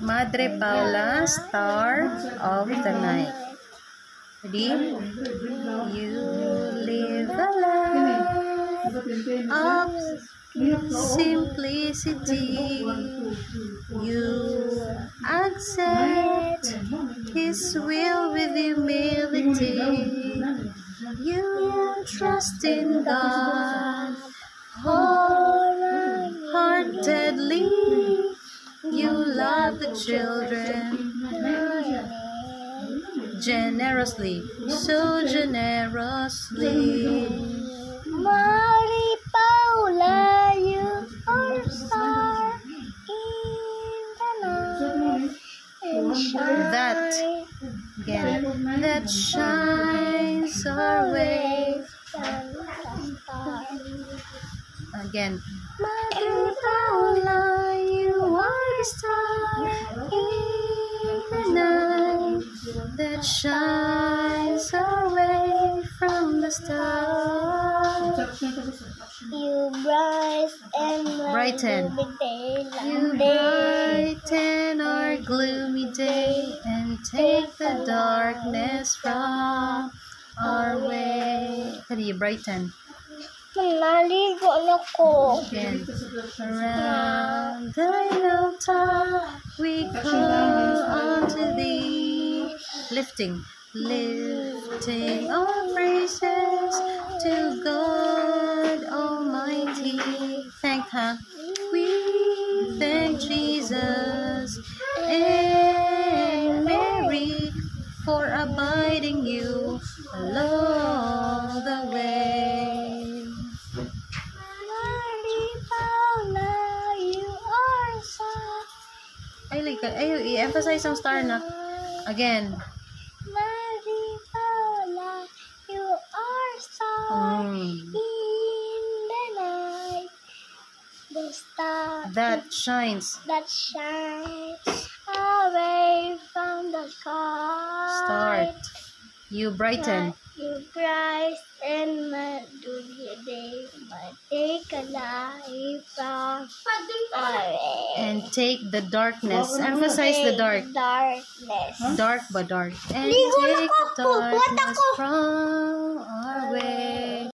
Madre Paula, Star of the Night. Ready? You live a life of simplicity. You accept His will with humility. You trust in God wholeheartedly. You love the children generously, so generously. Mary Paula, you are star in the night and shine. That shines our way. Again. Mary Paula, you are the star in the night That shines away from the stars. You Brighten. You brighten our gloomy day and take the darkness from our way. How do you brighten? Naligo na ko. Again. Around the hilltop we call unto thee. Lifting our praises to God Almighty. We thank Jesus and Mary for abiding you along the way. Mary Paula, you are star. I-emphasize ang star na. Again. Mary Paula, you are star in the night. The star That shines. Away from the sky. Start. You brighten. You brighten my day, but take a life from away. And take the darkness. Emphasize the dark. Darkness. Dark ba dark? And Ligo na take ko. the darkness from our way.